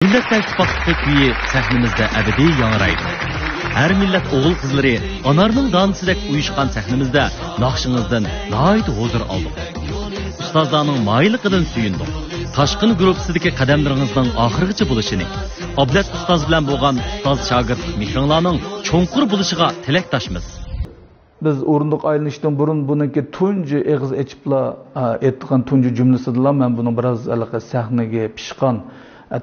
Milletler İttifaqı kuyi sahnimizde ebedi yangraydı. Her millet oğul kızları anarının dansidek uyuşkan sahnimizde nakşınızdan nayet huzur aldık. Ustazlarının mayılıqıdan suyunduk. Taşqın grupsideki qadamlarınızdan ahırgıcı buluşini, Ablet ustaz bilen boğan ustaz şagirtlik mihrinlarının çoğunqur buluşuğa tilektaşmız. Biz o'rindiq aylanishdan burun buniki tunji eg'iz echibla aytgan tunji jumlasidan men buni biroz sahnaga pishqan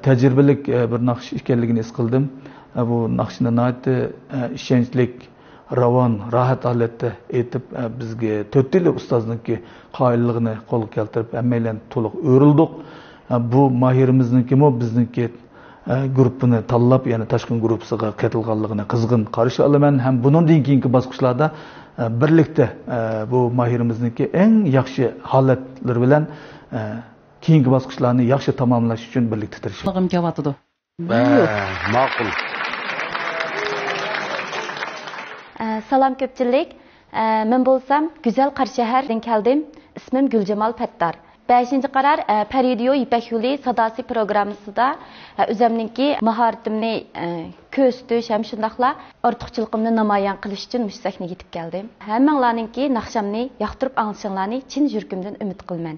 tajribalik bir naqsh ekanligini his qildim. Bu naqshni nihoyatda ishonchlik, ravon, rohat holatda aytib bizga 4 yillik ustozniki qoyilligini qo'lga keltirib hammaylar to'liq o'rildik. Bu mahirimizniki-mi bizniki guruhini tanlab, ya'ni Toshkent guruhiga qatilganligini qizg'in qarshi olaman. Ham bundan keyingi bosqichlarda birlikda bu mahirimizniki eng yaxshi holatlar bilan keyingi bosqichlarni yaxshi tamomlash uchun birlikda tirishamiz. Nag'im kelyapti. Ma'qul. Salam ko'pchilik. Men bo'lsam Güzel Qarshaharddan keldim. Ismim Guljamal Pattar. 5-ci qarar Periodiyo İpek Yolu Sadasi programmasida o'zimningki mahoratimni ko'rsatish ham shundaqla ortiqchiligimni namoyon qilish uchun mushsakni yetib keldim. Hammanglarningki naqshamni yoqtirib anglashinglarni chin yuragimdan umid qilaman.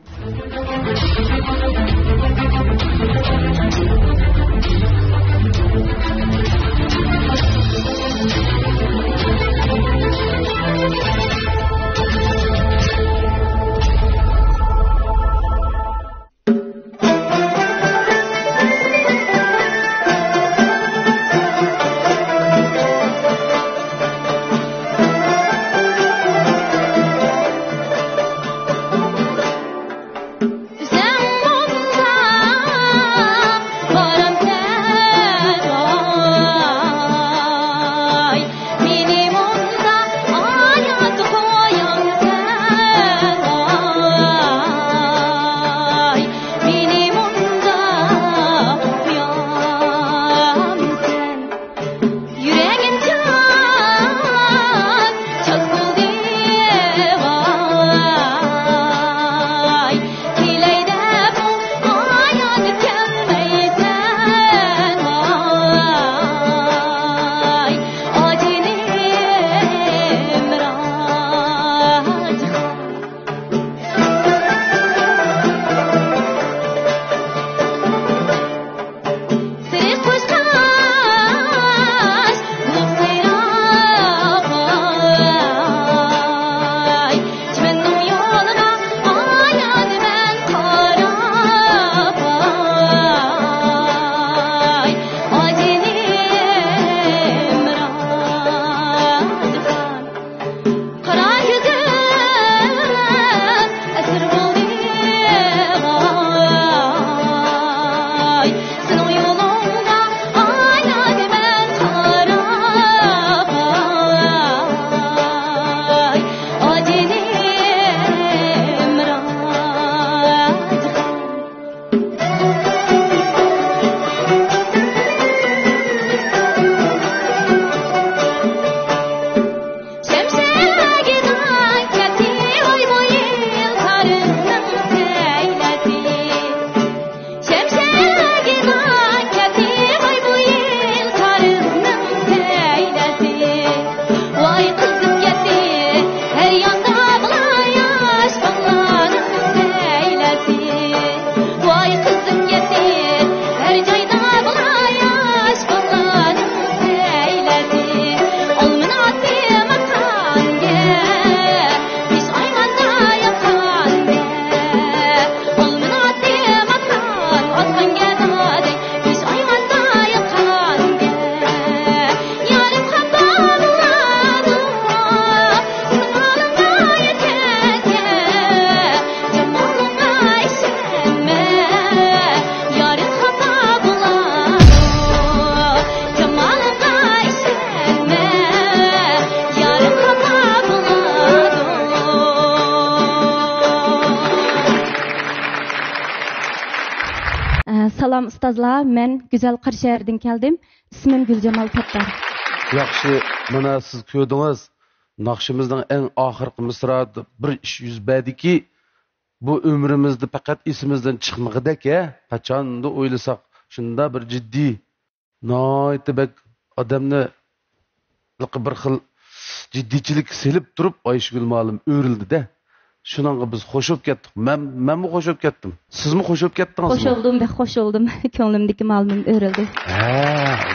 Salam ustozlar, men Güzel Qarshaharddan keldim. İsmim Guljamal Pattar. Yaxshi, mana siz ko'rdingiz. Naqshimizning eng oxirgi misrada bir ish yuz berdiki, bu ömrümüzde fakat isimizden çıkmadık ya. Kaçanda oylasak Şunda bir ciddi, naytı bek adamni bir xil ciddichilik selib turib Ayşegül ma'lum o'rildi-da. Shuningga biz qo'shib ketdik. Men qo'shib ketdim. Sizmi qo'shib ketdingizmi? Xoş oldum. Ko'nglimdagi ma'lumim o'rildi.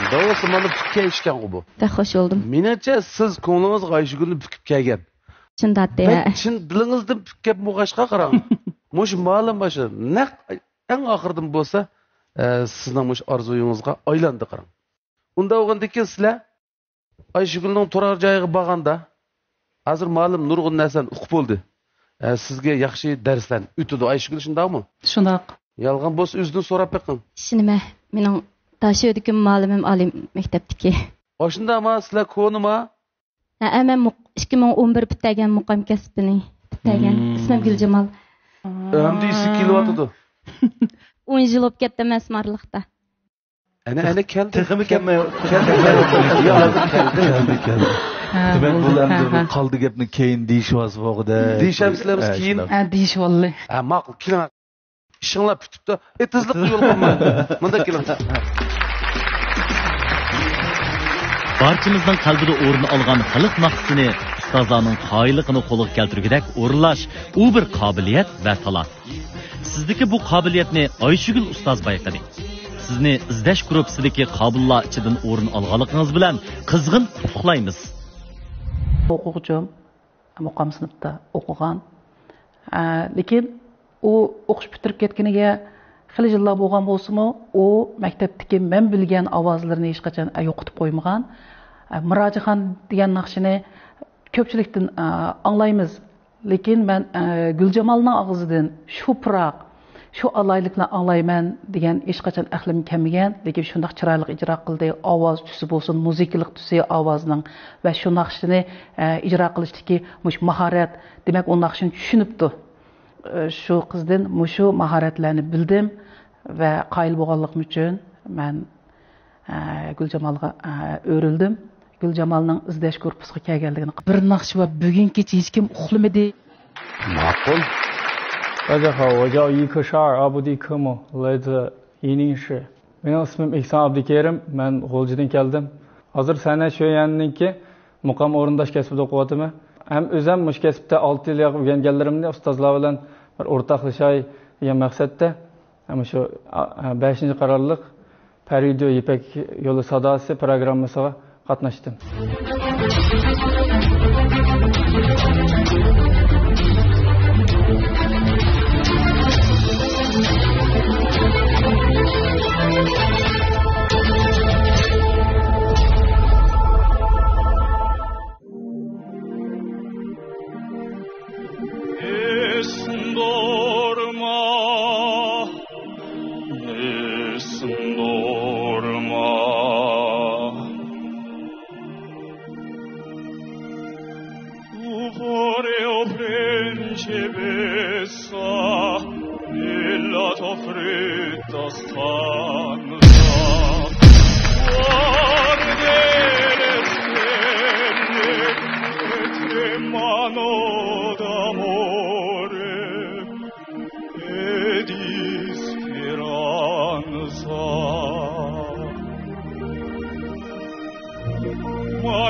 Unda olsa mana pikka ishgan bu. Xoş oldum. Menimcha siz ko'nglingizga Ayşegülni pikib kelgan. Shundatda. Chin dilingizdan pikib muğaşqa qarang. Mush ma'lum başı naq eng oxirdan bo'lsa, sizning mush orzuyingizga aylandi qarang. Unda o'g'andiki sizlar Ayşegülning turar joyiga borganda hozir ma'lum nurg'un narsani uqib bo'ldi. Sizga yaxshi darslar o'tdi Ayşegül shundaqmi? Shundoq. Yolg'on bo'lsa o'zidan so'rab beqing. Shinimi? Mening tashiyodikim ma'lumim oliy maktabdiki. Oshundami sizlar ko'nimi? Men 2011 bitgan muqam kasbini bitgan. Ismim Guljamal. Endi isi kelyotdi. 10 yil o'tib ketdi masmarlikda. Ana keldi. Texmi kelmay keldi. Demek bularni qoldi gapni keyin deyishimiz bo'g'ida. Deyishamsizlarmiz keyin. Deyish vallahi. Ma'qul, kelma. İşinlar pütüptü. Tezlik yo'l qo'yma. Bunda keling. Barchamizning qalbida o'rin olgan xalq naqsini ustozlarning qoyilligini qo'lga keltirgidek o'rinlash u bir qobiliyat va talant. Sizdagi bu qobiliyatni Ayşegül ustoz bayqadi. Sizni izlash gruppasidagi qabullar ichidan o'rin olganligingiz bilan qizg'in qutlaqlaymiz. O'quvchim muqam sinfda o'qigan. Lekin u o'qish bitirib ketganiga xili yillar bo'lgan bo'lsa-mu, u maktabdagi men bilgan ovozlarni hech qachon yo'qotib qo'ymagan. Murojaxon degan naqshini ko'pchilikdan anglaymiz. Lekin men Guljamalning og'zidan shu piroq, shu alaylikni anglayman degan hech qachon aqlim kelmagan. Lekin shundoq chiroyli ijro qildi. Ovoz tusi bo'lsin, muzikalik tusi ovozning va shu naqshini ijro qilishdagi mush mahorat, demak u naqshini tushunibdi. Şu qizdan mushu mahoratlarni bildim va qoyil bo'lganligim uchun men Guljamalga o'rildim. Guljamalning izlash korpusiga kelganligini bir naqsh va bugun kecha hech kim uxlamadi. Ma'qul. 大家好，我叫伊克沙尔阿布蒂科姆，来自伊宁市。Benim ismim İhsan Abdikerim, ben G'o'ljidan keldim. Hozir sana shu yanniki muqam o'rindosh kasbida o'qiyapman. Hem o'zim mush kasbda 6 yil o'rganganlarimni ustozlar bilan bir o'rtoqlashay degan maqsadda ham shu 5-qarorlik Paridio Ipak yo'li sadosi programmasiga qatnashdim.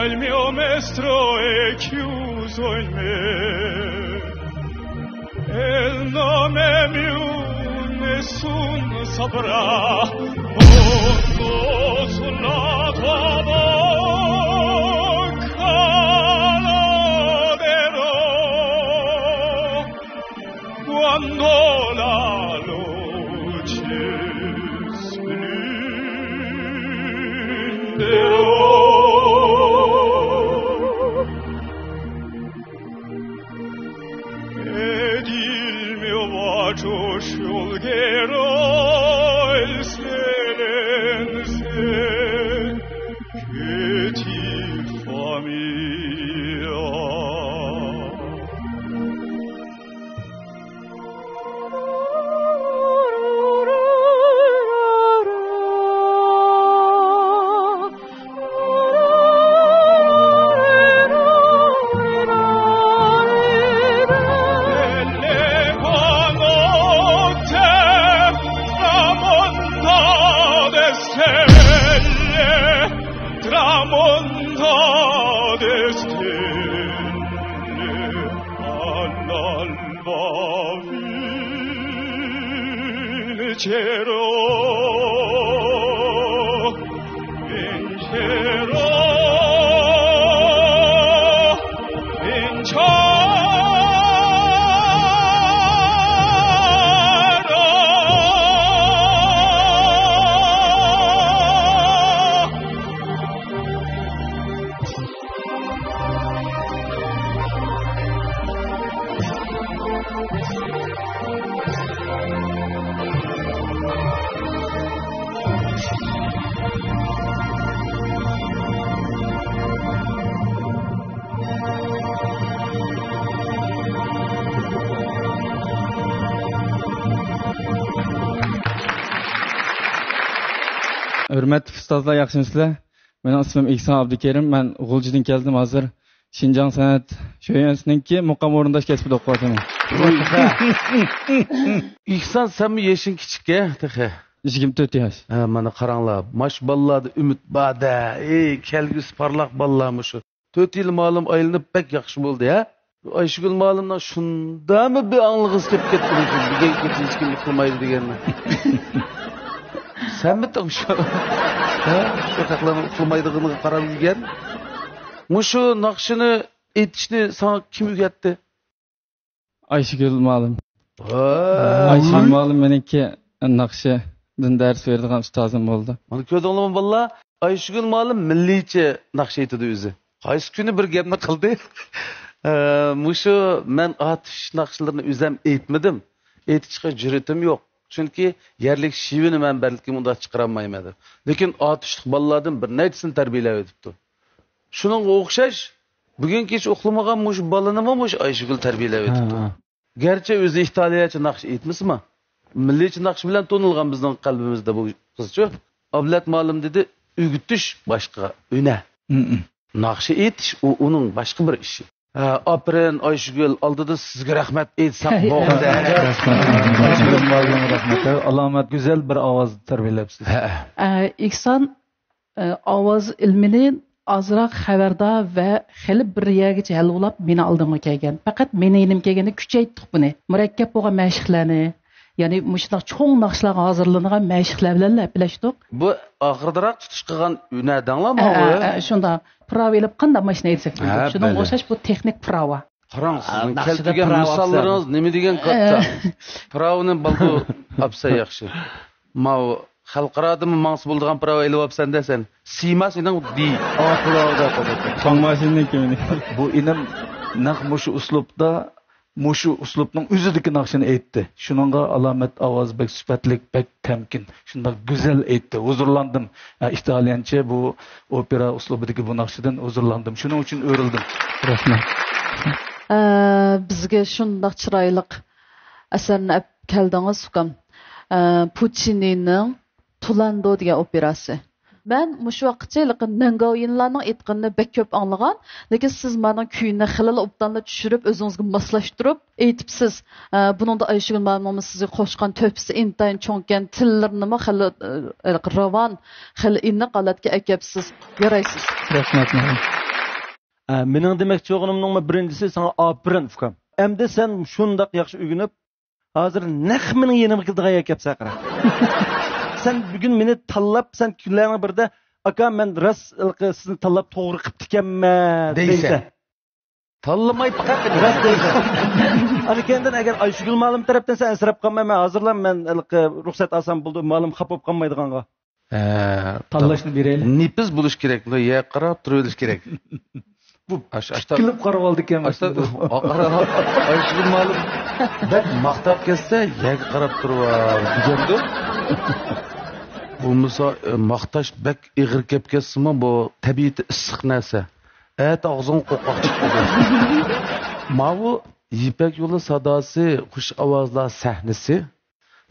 Il mio maestro è chiuso in me e il nome mio nessun saprà. Mondo sulla tua bocca loderò quando la luce splenderò. Sciolgerò il silenzio che ti fa mia. tramonta d'estelle all'alba vincerò Hürmetli ustazlar, yaxshimisizlar? Mening ismim İhsan Abdukerim. Men G'uljidan keldim. Hozir Şinjan san'at sho'yasininki muqam o'rindash kasbida o'qiyapman. İhsan sen mi yaşın küçük ya? 24 yosh. Mana qaranglar, maş ballarda ümit bada. Kelgüs parlaq ballarmış şu. 4 yıl malum aylanıp pek yaxşı oldu ya. Ayşegül malımdan şunda mı bir anlığız kep kettirmişsin? Bir gel hiç kimlik kılmaydı degenine. Sen mi tanışın? Şu kaklarını kılmaydığını karar bilgen. Muşu nakşını etişini sana kim ügetti? Ayşegül malum. Ayşegül malum meniki nakşıdan ders verdiğim ustazım oldu. Mana ko'rdinglarmi valla? Ayşegül malum millice nakşı etidi o'zi. Qaysi kuni bir gapni qildi. Muşu men atish nakşılarını o'zim aytmadim. Aytishga jur'atim yo'q. Çünkü yerlik şivini men belki bunda çıkarammaymadı. Lekin atışlık ballardan bir neytisini terbiyelep edipti. Şunun o'xshash bugün hiç oxlamagan muş balını mı muş Ayşegül terbiyelep edipti. Gerçi özü İtalyacha naqsh etmismi? Millicha naqsh bilan tonilgan bizning qalbimizda bu qizcha. Ablat ma'lum dedi, ügütüş başka öne. Naqsh etish onun başka bir işi. Apren Ayşegül aldıda sizge rahmet etsem bo'ldi. Rahmet. Alamet güzel bir ovoz terbiyelepsiz. İhsan ovoz ilmini azroq xabardor va xili bir yergacha hal ulab meni oldimga kelgan. Faqat meni enim kelganda kuchaytdik buni. Murakkab bo'lgan mashqlarni, ya'ni mushunday cho'ng naqshlarga hozirlangan mashqlar bilan bilashdik. Bu oxirdaroq tutish qilgan unadanglarmi bu? Shunda prava elib qanday mashina etsak bo'ladi. Shunga o'xshash bu texnik prava. Qarang, sizning keltirgan misollarınız nima degan katta. Pravni baldu apsa yaxshi. Mau xalqaradimi ma'nsi bo'ladigan prava elib olsan desen, siyma sening di. Pravda qo'ydi. Tongmashiniki meni. Bu inim naq mushu uslubda mushu uslubning o'zidagi naqshini aytdi. Shuningga alomat ovoz bek sifatlik, bek tamkin. Shunda go'zal aytdi. Huzurlandim. İtalyancha bu opera uslubidagi bu naqshidan huzurlandim. Shuning uchun o'rildim. Rahmat. Bizga shundoq chiroyli asarni olib keldingiz ukam. Puccinining Turandot degan operasi. Ben mush vaqtcha Nangoyinlarning aytganini bek ko'p anglagan, lekin siz mening kuyni xilal obdanla tushirib o'zingizga moslashtirib aytibsiz. Buningda Ayşegül mamamni sizga qo'shgan to'pisi intayin cho'nkan tillarni xilal ravan, xilal inna qalatga akabsiz. Yaraysiz. Rahmat. Mening demoqchi o'g'limning birinchisi sana apirin ukam. Endi sen shundoq yaxshi uyg'unib, hozir naq mening yenimga keldigan yakab saqira. Sen bugün beni tanlab, sen kunlarning birida aka men ras sizni tanlab to'g'ri qilib ekanman deysan. Tanlamay faqat ras deysan. Ana kendan agar Ayşegül ma'lum tarafdan sen ansirab qolmayman, hozirlar men ruxsat olsam bo'ldi, ma'lum xafa bo'lib qolmaydiganga. Tanlashni beraylik. Nipiz bo'lish kerak, ya qarab turilish kerak. Bu kilib qarab oldi ekan. Ayşegül ma'lum bak maqtab kelsa, yaga qarab turib degandim. Bu maqtash bek ig'ir kep kelsimi bu tabiiyat issiq narsa. Og'zing qo'rqoq chiqadi. Mavu Yipak yo'li sadosi, xush ovozlar sahnasi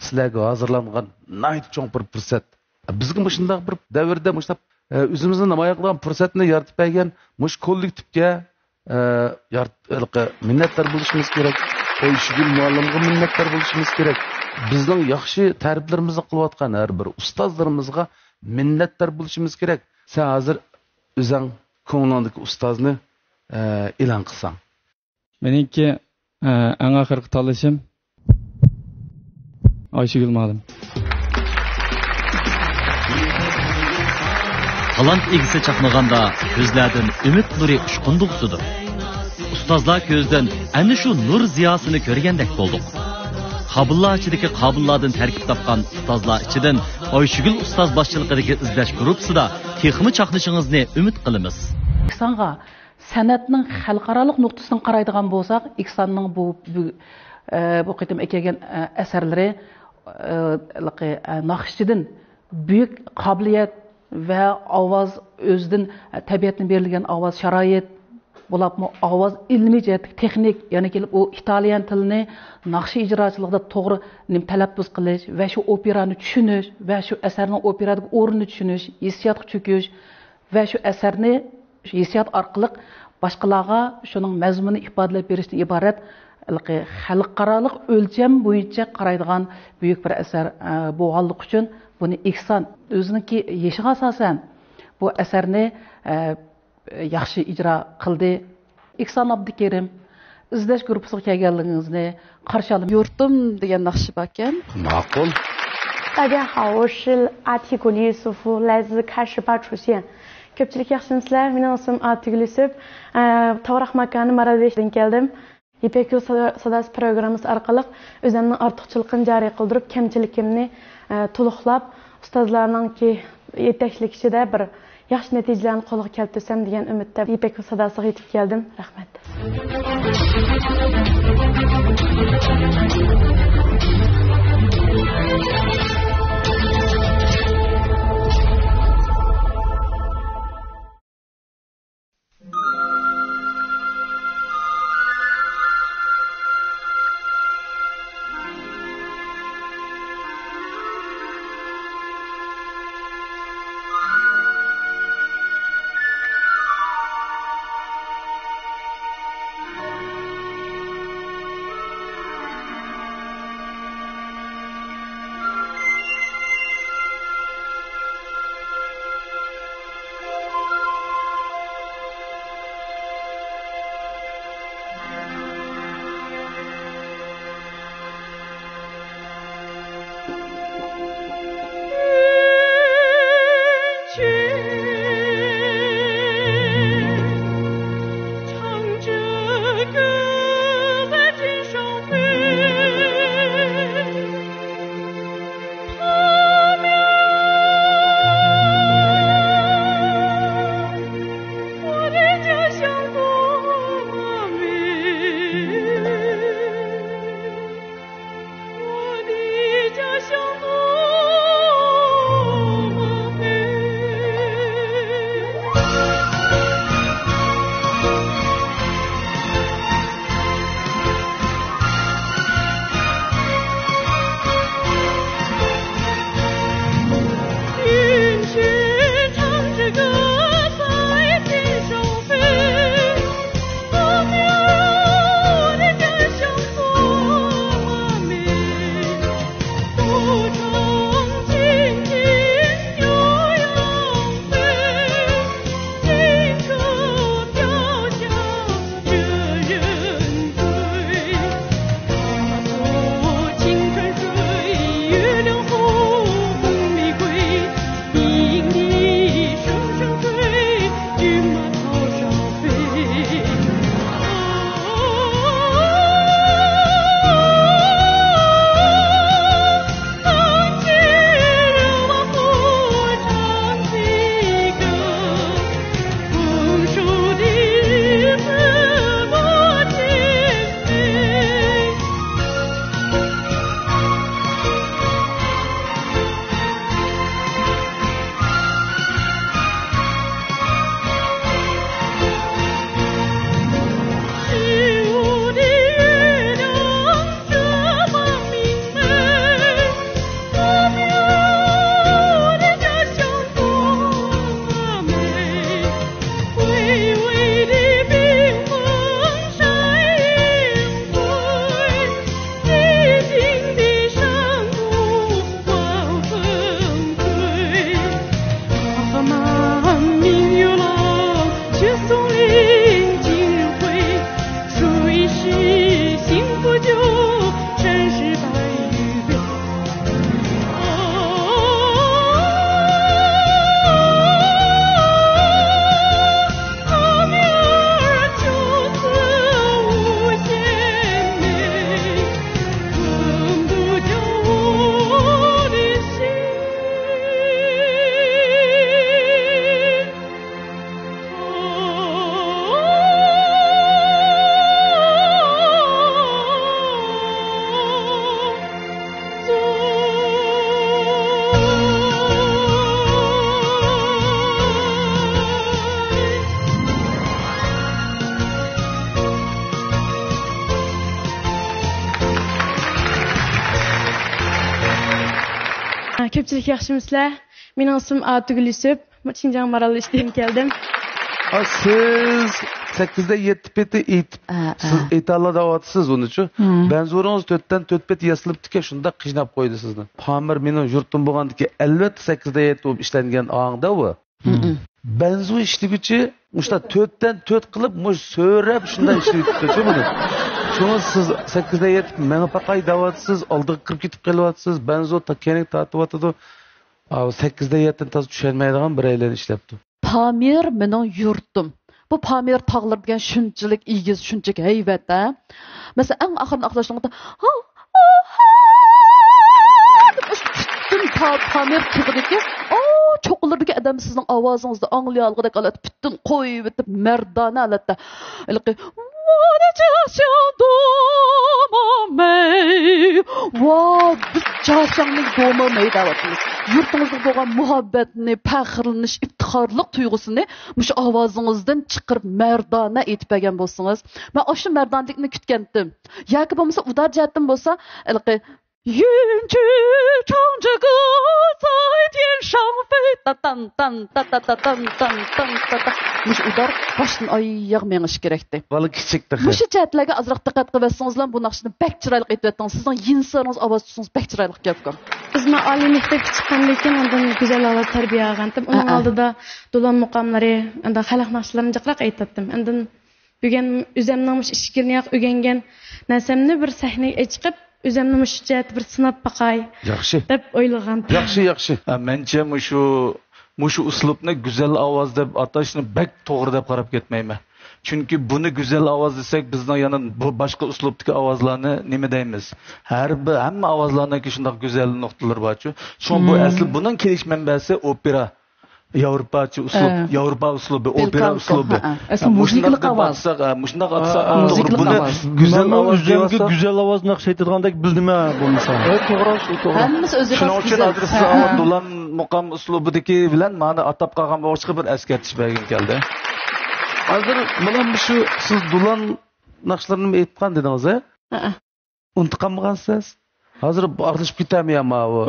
sizlarga hozirlangan nayt cho'ng bir fursat. Bizga shunday bir davrda mushtab o'zimizni namoyon qilgan fursatni yaratib bergan mush kollektivga minnatdor bo'lishimiz kerak. Ayşegül muallimga minnatdor bo'lishimiz kerak. Bizning yaxshi ta'riflarimizni qilayotgan har bir ustozlarimizga minnatdor bo'lishimiz kerak. Sen hozir o'zing ko'nglingdagi ustozni e'lon qilsang. Meniki eng oxirgi tanlashim Ayşegül Malim. Talant egisi chaqnaganda ko'zlardan umid nuri uchqunduqsidir. Ustozlar ko'zdan ana shu nur ziyosini ko'rgandek bo'ldik. Qabullar ichidagi qabullardan tarkib topgan ustozlar ichidan Ayşegül ustoz boshchiligidagi izlash guruhida texmi chaqnishingizni umid qilamiz. İhsanға san'atning xalqarалық nuqtasidan qaraydigan bo'lsak, İhsanning bu qitim ekelgan asarlari naqshchidan buyuk qobiliyat va ovoz o'zidan tabiatdan berilgan ovoz sharoit bo'libmi ovoz ilmiy jihat texnik ya'ni kelib u italyan tilini naqshi ijrochiligida to'g'ri talaffuz qilish va shu operani tushunish va shu asarning operadagi o'rnini tushunish hissiyotga cho'kish va shu asarni hissiyot orqali boshqalarga shuning mazmunini ifodalab berishdan iborat xalqarалық o'lcham bo'yicha qaraydigan buyuk bir asar bo'lganligi uchun buni İhsan o'ziniki yeshiga asosan bu asarni yaxshi ijro qildi. İhsan Abdukerim izlash guruhiga kelganligingizni qarshi olib Yurtim degan naqshi bor ekan. Ma'qul. 大家好，我是阿提古丽苏夫，来自开始吧出现。Köpçülük yaxşımsızlar, benim ismim Atigül Yusuf. Tavrak makanı Maradveş'den geldim. İpek Yol Sadası programımız arkalık özümün artıqçılıqını cari qıldırıp, kemçilikimni tuluqlap, ustazlarının ki yeteklik işi de bir yaxşı neticelerini qoluq keltirsem degan ümitde İpek Yol Sadası'na yetip geldim. Rahmet. Köpçülük yaxşımısızlar? Mening ismim Atugul Yusuf. Şinjan Maral işten keldim. Siz 8'de 7 peti siz etalada avatsız onun için. Ben zoruңuz 4'ten 4 peti yasilibdiki şunda qıynap qo'ydi sizni. Pamir mening yurtim bo'lgandiki albatta 8'de 7 bo'lib ishlangan аңda bu. Benzo işliguchi muşta 4'ten 4 qilib mush so'rab shundan ishlayapti buni. Şunu siz 8'de 7 meni paqay davatsız oldiga kirib ketib qelyapsiz. Benzo ta kenik tatyapti. 8'de 7'den taz tushunmaydigan bir aylan ishlayapti. Pamir mening yurtim. Bu Pamir tağlar degan shunchalik egiz, shunchalik haybat a. Mesela eng oxirgi aqlashingda Pamir tig'diki, cho'qqilardagi odam sizning ovozingizni anglay olgandek holat butun qo'yib bitib mardona holatda. Wow, biz Jasangning do'mamay davatimiz. Yurtingizga bo'lgan muhabbatni, faxrlanish, iftixorlik tuyg'usini mush ovozingizdan chiqarib mardona aytib bergan bo'lsangiz, men o'sha mardonlikni kutgandim. Yoki bo'lmasa udar jihatdan bo'lsa, 云居乘着歌在天上飞，哒当当哒哒哒当当当哒哒。Muş udar başdan ayaq meğiş gerekti. Vallahi kichikdi. Muş chatlarga azroq diqqat qilsangizlar bu naqshni bek chiroyli aytib o'tdingiz. Sizning yinsiriniz ovoz tutsangiz bek chiroyli gapgan. Biz oliy maktabga chiqqandan ondan go'zal ovoz tarbiya olgandim. Uning oldida do'lon muqomlari, unda xalq naqshlarini jiqroq aytdim. Ondan bugun o'zimning ishkirni o'rgangan narsamni bir sahnaga chiqib özümni müşcət bir sınab baqay. Yaxşı. Deb oylagan. Yaxşı. Mence muşu uslubni güzel ovoz deb atashni bek to'g'ri deb qarab ketmayman. Chunki buni güzel ovoz desak, bizning yana bu boshqa uslubdagi ovozlarni nima deymiz? Hamma ovozlarniki shunday go'zal nuqtalar bor-ku. Shu bu asli buning kelish manbasi opera. Yevropacha uslub, Yevropa uslubi, opera uslubi. Musiklik ovoz. Mushundaq atsak, buni güzel ovoz deganda güzel ovoz naqsh aytadigandak bildim ha bo'lmasa. To'g'ri. Hammasi o'ziga Shuning uchun adresi Abdullah muqam uslubidagi bilan meni atab qolgan boshqa bir eskartish bergim keldi. Hozir mana shu siz Dulan naqshlarini aytgan dedingiz, ha? Unutqanmisiz? Hazır bağırışıp gitemiyorum ama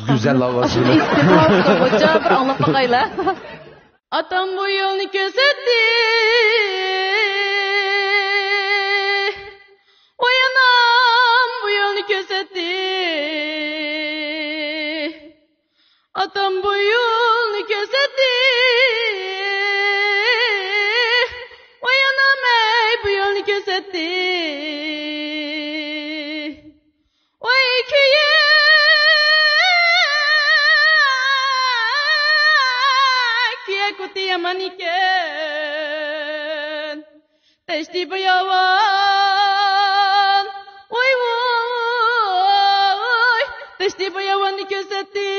güzel havası. Hoca bir anlat bakayla. Atam bu yolunu gözetti. Oyanam bu yolunu gözetti. Atam bu yolunu gözetti. Oyanam ey bu yolunu gözetti. Maniken teşti bayavan oy oy teşti bayavan gözetti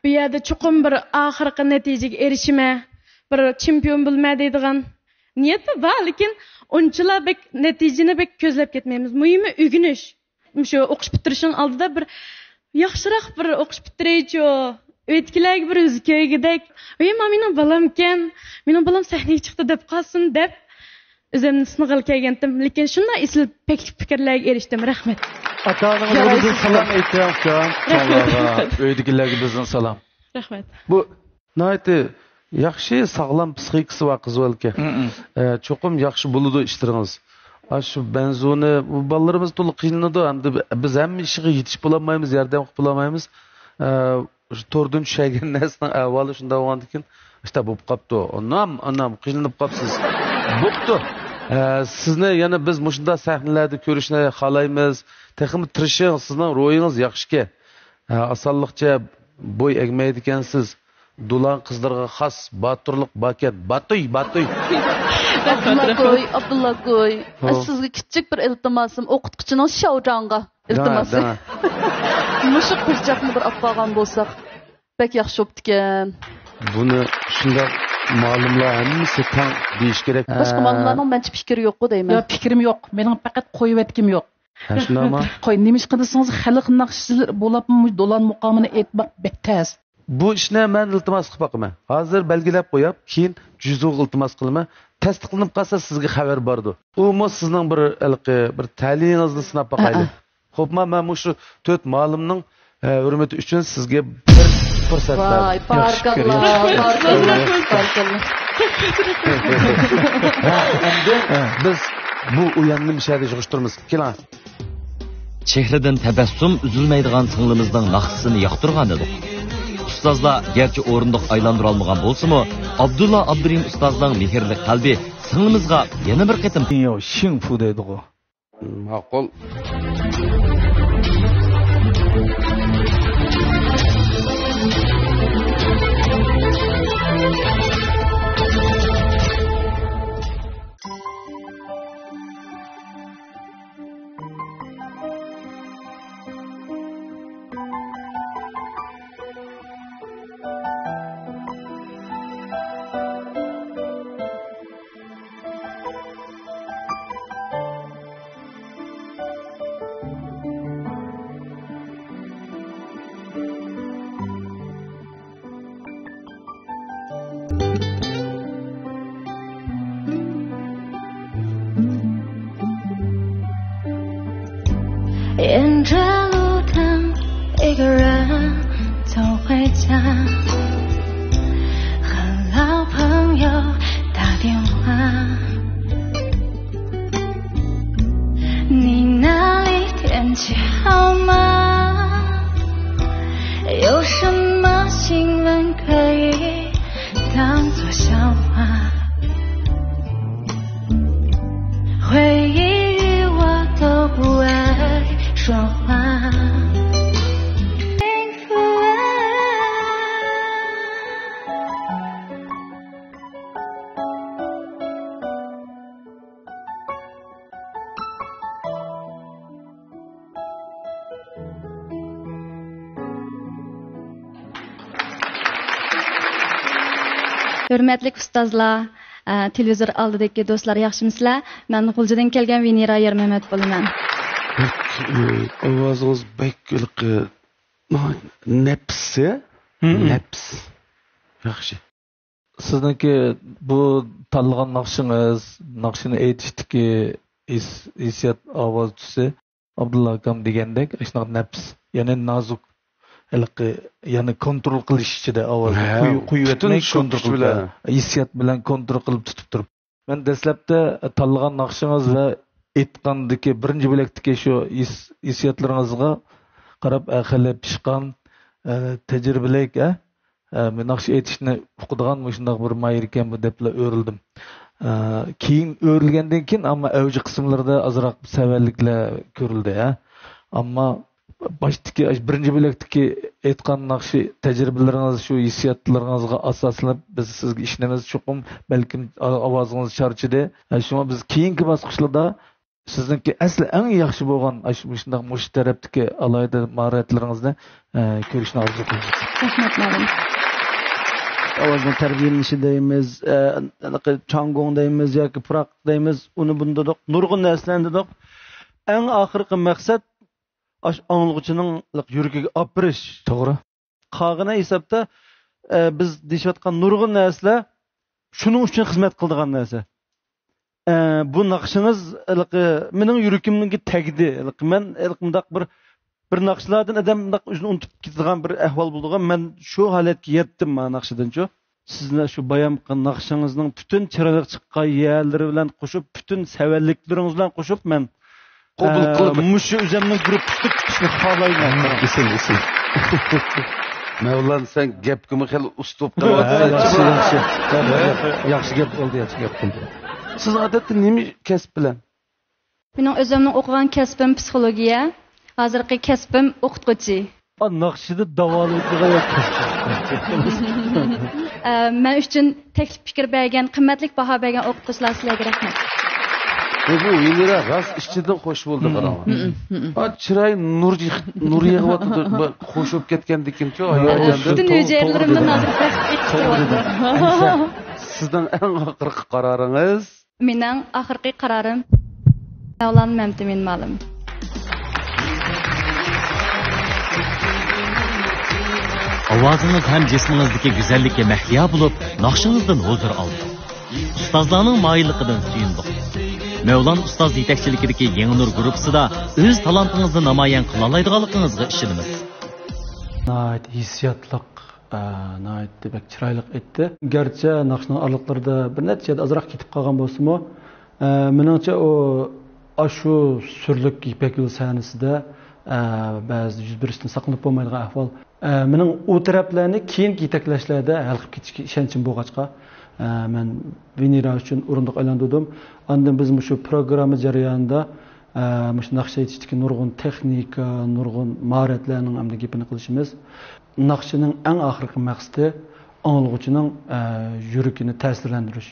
bu yerda chuqur bir oxirgi natijaga erishma bir chempion bo'lma deydigan niyati bor lekin unchalar bek natijani bek ko'zlab ketmaymiz muhimi o'rganish shu o'qish bitirishning oldida bir yaxshiroq bir o'qish bitiraychi o'tkilarga bir o'zgagidek mening bolam ekan mening bolam sahnaga chiqdi deb qolsin deb o'zimni sinig'il kelgandim lekin shunday esli pek fikrlarga erishdim rahmat ota-onaga bizdan salom aytamiz uydagilarga bizdan salom rahmat bu nihoyatda yaxshi sog'lom psixikasi bor qiz ekan cho'qim yaxshi bo'ladi ishlaringiz Şu benzoni bu bolalarimiz to'liq qiynaladi hamda biz hamma ishiga yetish bo'lolmaymiz yordam qilib bo'lolmaymiz to'rdan tushagan narsaning avvali shunday bo'lgan ekan işte bo'lib qolibdi onam qiynalib qolibsiz bo'pti sizni yana biz shunda sahnalarda ko'rishni xohlaymiz texmi tirishing sizning ro'yingiz yaxshi osonlikcha bo'y egmaydi ekansiz Dulan qizlarga xos boturlik baket batoy Abdullah Goy. Sizga kichik bir iltimosim, o'qituvchining Shavjonga iltimosi. Mushuk qizchaqni bir olib qolgan bo'lsak, bek yaxshi bo'pti-ekan. Buni shunday ma'lumlar hammasi tang deyish kerak. Boshqa ma'lumlarning mencha fikri yo'q-ku deyman. Yo'q, fikrim yo'q. Mening faqat qo'yib etkim yo'q. Shundaymi? Qo'y, nima ish qilsangiz xalq naqshchilar bo'libmi do'lan muqomini aytmoq bek tez. Bu ishni men iltimos qilib boqaman. Hozir belgilab qo'yib, keyin juzuq iltimos qilaman. tasdiqlanib qolsa sizga xabar bordi. U sizning bir ta'limingizni sinab boqayli. Xo'p, men shu 4 muallimning hurmati uchun sizga bir fursat berdim. Voy, barakalloh. Endi biz bu o'yinni mishada yig'ishtiramiz. Keling. Chehradan tabassum üzülmeydigan singlimizning naqsini yoqtirgan edik. Ustozlar gerçi o'rindiq aylandıra olmagan bo'lsa-mu, Abdulla Abdurim ustozning mehrli qalbi singlimizga yana bir qitim yo shingfu deydi u. Ma'qul.沿着路灯，一个人走回家，和老朋友打电话。你那里天气好吗？有什么新闻可以当作笑话？回忆与我都不爱说话。幸福啊，Hürmetlik ustozlar, televizor oldidagi do'stlar, yaxshimisizlar? Men G'uljidan kelgan Venera Yermamat bo'laman. Ovozingiz bakilqi nafsi, nafs. Yaxshi. Sizniki bu tanlagan naqshini aytishdiki hissiyat ovoz tusi Abdulla akam degandek, shunaqa nafs, ya'ni nozuk ya'ni kontrol qilish ichida ovoz quyib etmay kontrol bilan hissiyat bilan kontrol qilib tutib turib. Men dastlabda tanlagan naqshingiz va aytgandagi birinchi bo'lakdagi shu hissiyatlaringizga qarab aqli pishqan tajribalik naqsh aytishni o'qidigan shundoq bir mayir ekan bu debla o'rildim. Keyin o'rilgandan keyin ammo avji qismlarda azroq savalliklar ko'rildi. Ammo baştaki birinci bölümdeki aytgan naqshi tajribalaringiz shu hissiyatlaringizga asoslanib biz sizga ishlamiz cho'qim balkim ovozingiz charchidi. Shunga biz keyingi bosqichlarda sizningki asli eng yaxshi bo'lgan shunday mush tarafdagi alayda mahoratlaringizni ko'rishni orzu qilamiz. Rahmat malim. Ovozning tarbiyalanishi deymiz, changong deymiz yoki puroq deymiz, uni bunda nurg'un narsalarni dedik. Eng oxirgi maqsad anglg'uchining yuragiga olib berish. To'g'ri. Qolgani hisobda biz deyotgan nurg'un narsalar shuning uchun xizmat qiladigan narsa. Bu naqshingiz mening yuragimning tagidi. Men bundaq bir naqshlardan adam o'zini unutib ketadigan bir ahvol bo'lgan. Men shu holatga yetdim mana naqshidanchu. Sizlar shu bayon qilgan naqshingizning butun chiroyli chiqqan yerlari bilan qo'shib, butun savalliklaringiz bilan qo'shib men qabul qilib mushu o'zimning guruhni tutishni xohlayman. Isil. Mevlan sen gapga xil uslub yaxshi gap bo'ldi, yaxshi gap qildi. Siz odatda nima kasb bilan? Mening o'zimning o'qigan kasbim psixologiya, hozirgi kasbim o'qituvchi. Naqshida davolaydigan yo'q. Men uchun taklif fikr bergan, qimmatli baho bergan o'qituvchilar sizlarga rahmat. Bu Venera ras ichidan xo'sh bo'ldi qarang. Chiroy nur yig'yapti, xo'sh bo'lib ketgandikin-ku hayotimda. Butun hujaylarimdan hozir Sizdan eng oxirgi qaroringiz? Mening oxirgi qarorim Mevlan Mamtimin ma'lum. Ovozingiz ham jismingizdagi go'zallikka mahliyo bo'lib, naqshingizdan huzur oldi. ustozlarning moyilligidan suyundik. Mevlan ustoz yetakchiligidagi Yangi Nur guruhida o'z talantingizni namoyon qila oladiganligingizga ishonamiz. Hissiyotliq, demak chiroyli etdi. Garchi naqshning orliqlarida bir necha azroq ketib qolgan bo'lsa-mu, meningcha o shu surlik ipak yo'l sahnasida ba'zi yuz berishdan saqlanib bo'lmaydigan ahvol. Mening u taraflarni keyingi yetaklashlarda hal qilib ketishga ishonchim bo'lg'achqa, men Venera uchun o'rindiq aylantirdim. Ondan biz shu programma jarayonida shu naqsha yetishdagi nurg'un texnika, nurg'un mahoratlarning hamda gapini qilishimiz. Naqshining eng oxirgi maqsadi anglag'uchining yuragini ta'sirlantirish.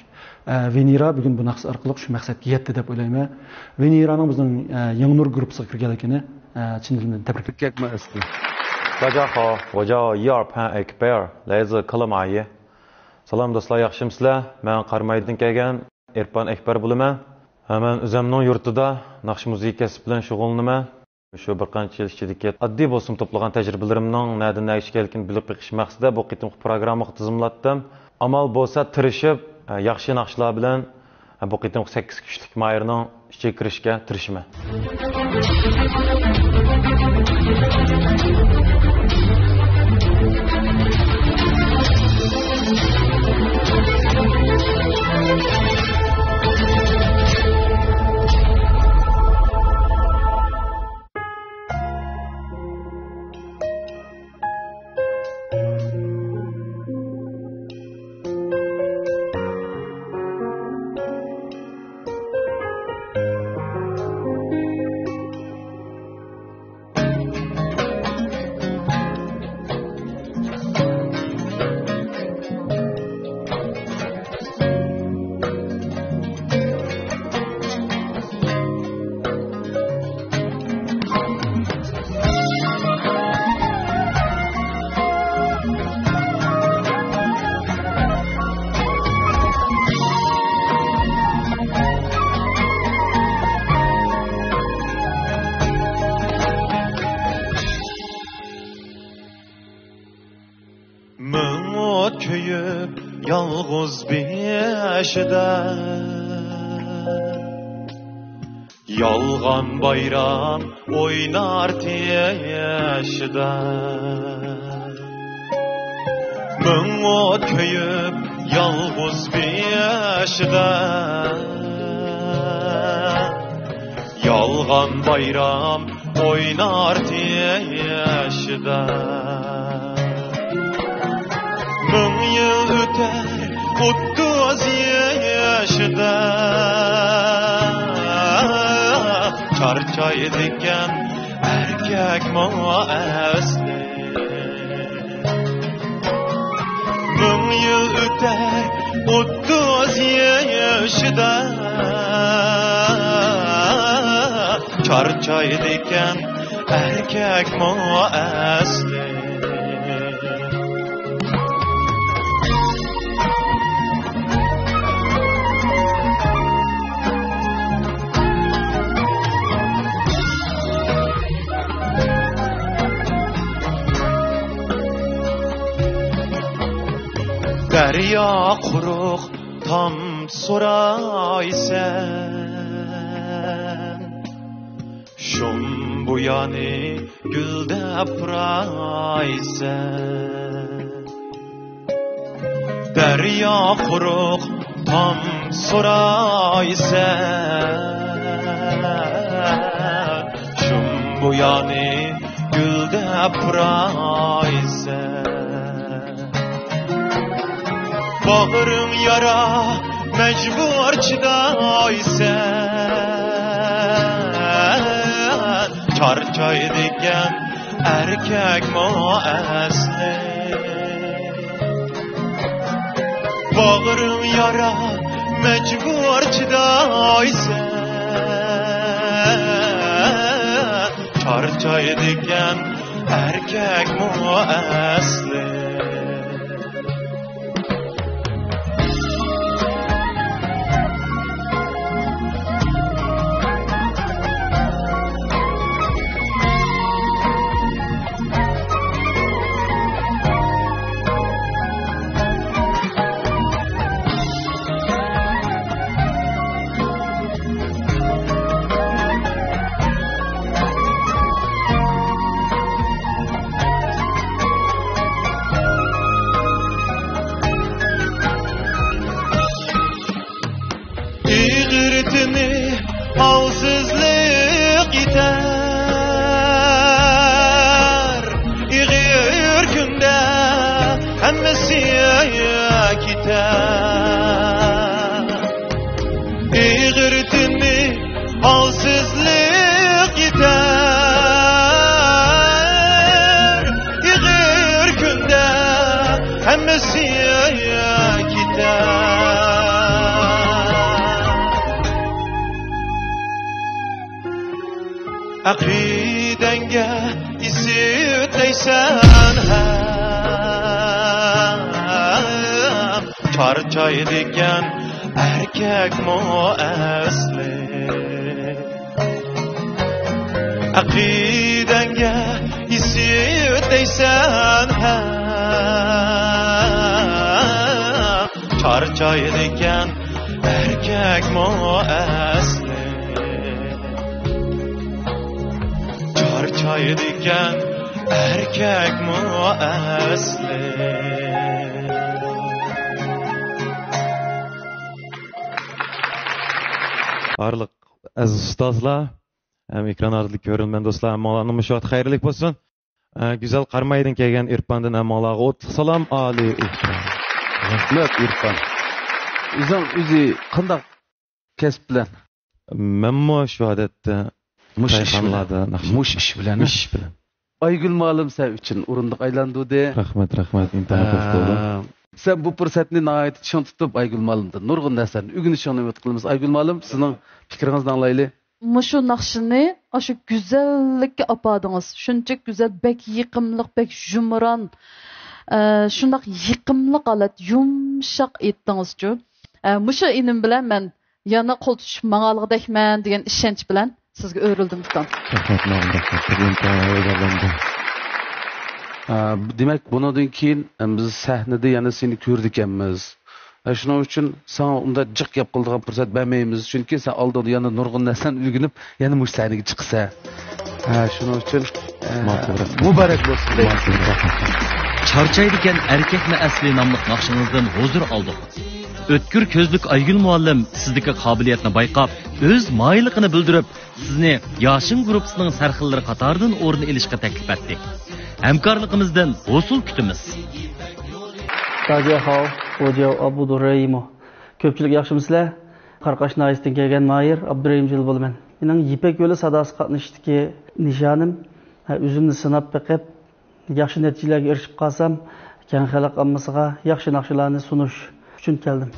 Venera bugun bu naqsh orqali shu maqsadga yetdi deb o'ylayman. Veneraning bizning Yangi Nur guruhiga kirganligini chin dilimdan tabriklayman. 大家好，我叫伊尔潘埃克贝尔，来自克勒马耶。Salam dostlar, yaxshimsizlar? Men Qarmaydan kelgan Erpan Ekber bo'laman. Men o'zimning yurtida naqsh musiqasi bilan shug'ullanaman. Shu bir qancha yil ichidagi oddiy bo'lsin to'plagan tajribalarimning nadan nagish kelgan bilib beqish maqsadida bu qitim programmani tizimlatdim. Amal bo'lsa tirishib, yaxshi naqshlar bilan bu qitim 8 kuchlik mayirning ichiga kirishga tirishaman. yalğız beşide Yalğan bayram oynar teşide Mün ot köyüp yalğız beşide Yalğan bayram oynar teşide Mün yıl öter otuz yaşında Çarçaydıkken erkek muasli Mün yıl öter otuz yaşında Çarçaydıkken erkek muasli Derya kuruk tam soraysen Şun bu yani gülde praysen Derya kuruk tam soraysen Şun bu yani gülde praysen Bağırım yara mecbur çidaysen Çarçaydıkken erkek muasli Bağırım yara mecbur çidaysen Çarçaydıkken erkek muasli isiteysen çarçaydiken erkek mo asli akidenge isiteysen çarçaydiken erkek mo asli çarçaydiken erkek mo asli Arlık aziz ustozlar, ekran orqali ko'rilgan do'stlar, Mavlana mushat xayrlik bo'lsin. Güzel qarmaydin kelgan Irfandan Mavlaga o'tliq salom, oliy ehtirom. Rahmat Irfan. O'zi qanday kasb bilan? Menmo shu odatda mush ish bilan. Aygül ma'lum sen uchun o'rindiq aylandi. Rahmat, intahat bo'ldi. Sen bu fursatni nəhayət çın tutub Aygül Malımdan. Nurgun nəsərini ügünüşünü ümid qılımız. Aygül Malım, sizin fikrinizden alaylı. Muşu naqşını, aşı güzellikə apadınız. Şunçak güzel, bək yıqımlıq, bək jumran. Şundaq yıqımlıq alat, yumşaq etdiniz cu. Muşu inim bilən mən yana qol tutuşub mağalıqdək mən degan işenç bilən sizə öyrüldüm tutan. Demek bundan keyin biz sahnede yana seni gördük emmiz. Şunun için sana onda cık yapıldığın fırsat vermeyimiz. Çünkü sen aldığın yana nurgun nesan ülgünüp yana muş sahneye çıksa. Şunun için mübarek olsun. Çarçaydiken erkek mi asli namlıq naqşınızdan huzur aldık. Ötkür közlük Aygül muallim sizdeki kabiliyetini bayqab, öz mayılıqını bildirip, sizni Yaşın grupsının sarxilleri qatardan o'rin ilishga taklif etdik. Hamkorligimizdan hosul kutimiz. 大家好，我叫 Abdurrahim. Ko'pchilik yaxshimisizlar? Qarqash Naisdan kelgan Mayir Abdurrahimjil bo'laman. Mening Ipak yo'li sadasi qatnashdagi nishonim o'zimni sinab biqib, yaxshi natijalarga erishib qolsam, keng xalq ommasiga yaxshi naqshlarni sunish uchun keldim.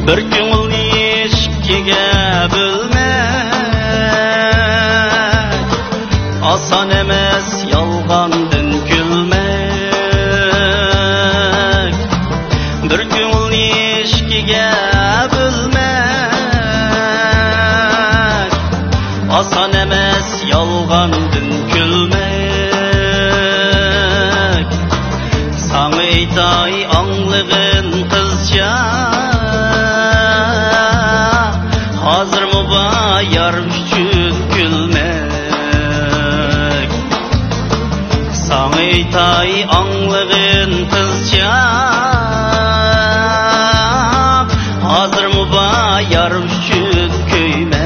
Bir ko'ngil eshikka bo'lmak oson emas, yolg'ondan kulmak. Bir ko'ngil eshikka bo'lmak oson emas, yolg'ondan kulmak. Sana aytay anglag'in qizcha hazır mı bayar üçün gülmek. Sana aytay anlığın kızca hazır mı bayar üçün köymek.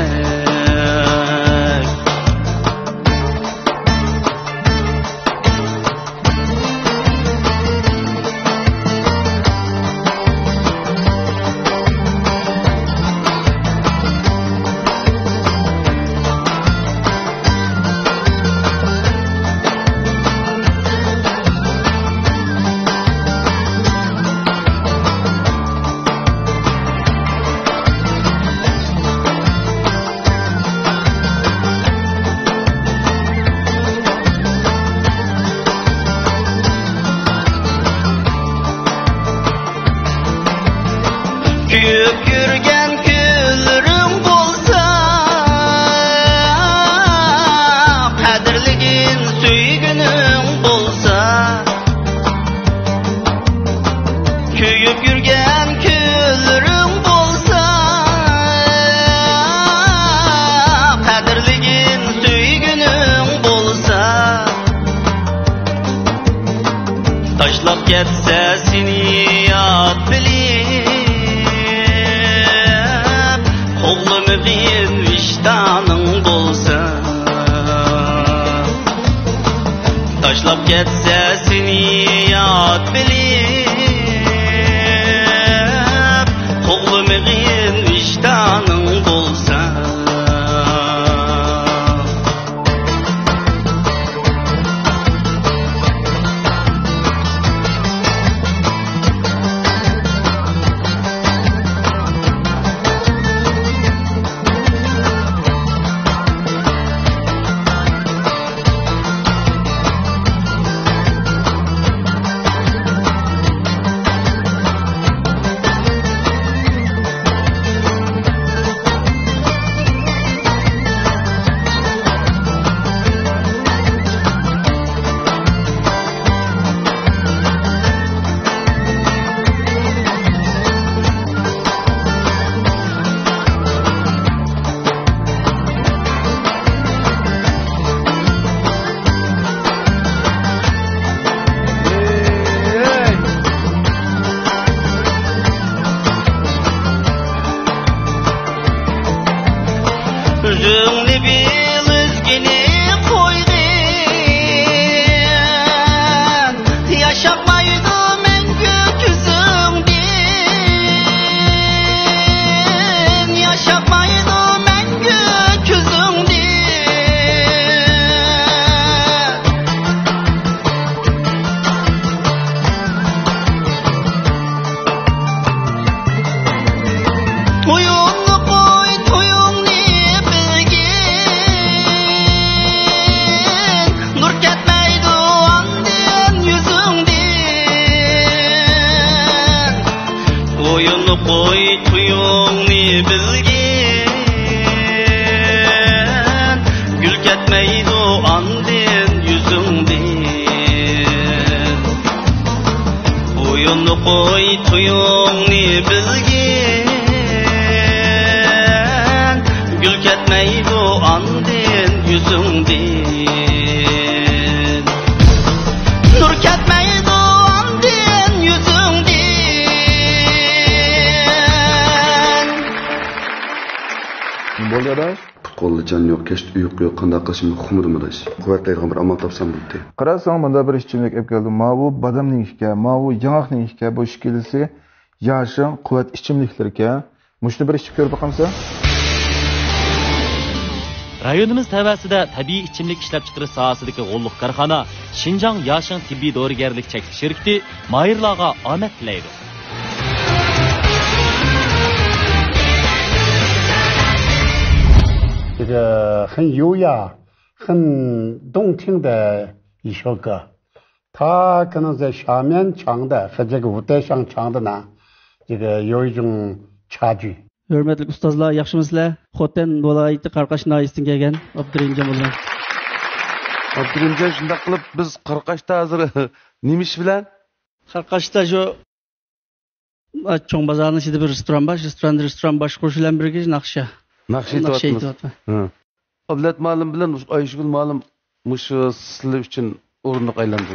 Taşlap ketse seni yat bilip Oğlumu giyin vicdanın bolsa Taşlap ketse seni yat bilip Oğlumu giyin vicdanın bolsa Özünü bil özgeni koygun Yaşamaydı mengü küzündin Yaşamaydı mengü küzündin Tuyunlu koy tuyunlu Nur ketmeydi andın yüzünden Oyunu koy tuyunu bilgin Gül ketmeydi andın yüzünden Oyunu koy tuyunu bilgin Gül ketmeydi andın yüzünden Nur ketmeydi andın yüzünden Bolgadaş Putqolli can yo'q, kech uyqu yo'q, qanday qilishimni uqmadim adash. Quvvatlaydigan bir amal topsam bo'ldi. Qarasang, bunda bir ishchilik olib keldim. Bu badamning ishga, bu yong'oqning ishga, bu ishkilisi yashing, quvvat ichimliklarga. Mushni bir ishib ko'rib boqamsa? Rayonimiz tavasida tabiiy ichimlik ishlab chiqarish sohasidagi g'olliq korxona Xinjiang Yashing tibbiy dorigarlik cheklanish shirkati mayirlarga omad tilaydi. 这个很优雅、很动听的一首歌。它可能在下面唱的和这个舞台上唱的呢，这个有一种差距。 Hürmetli ustazlar, yaxshimisizlar? Xotin viloyati Qarqash noyisidan kelgan Abdurimjon bilan. Abdurimjon shunday qilib biz Qarqashda hozir nima ish bilan? Qarqashda shu Cho'ng bozorning ichida bir restoran bor, restoran boshqurish bilan birga naqsha. Naqsha aytyapmiz. Ablat ma'lum bilan Ayshugul ma'lum mushu sizlar uchun o'rindiq aylandi.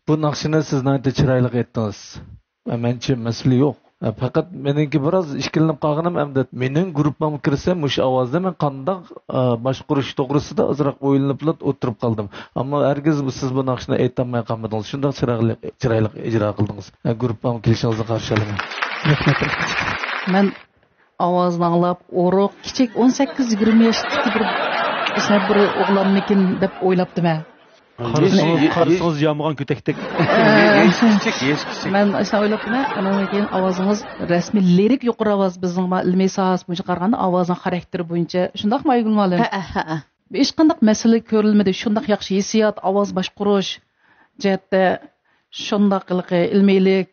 Bu naqshini siz nayda chiroyli aytdingiz. Menchi mas'uli yo'q. Faqat meniki biroz ishkilinib qolganim hamda mening guruhimga kirsam o'sha ovozda men qandoq boshqurish to'g'risida ozroq o'ylanib o'tirib qoldim. Ammo hargiz siz bu naqshni aytolmay qolmadingiz. Shundoq chiroyli ijro qildingiz. Guruhimga kelishingizni qarshi olaman. Men ovozni anglab, o'roq kichik 18-20 yoshlik bir o'g'lonmikin deb o'ylabdim. Qarasınız yağmağın kötektek. Ben işte o'ylabdim. Ondan keyin ovozingiz rasmiy lirik yuqori ovoz bizning ilmiy sohasi bo'yicha qaraganda ovozning xarakteri bo'yicha shundaqmi Aygulmalim? Hech qanday masala ko'rilmadi. Shundaq yaxshi hissiyot, ovoz boshqarish jihatda shundaqligi ilmiylik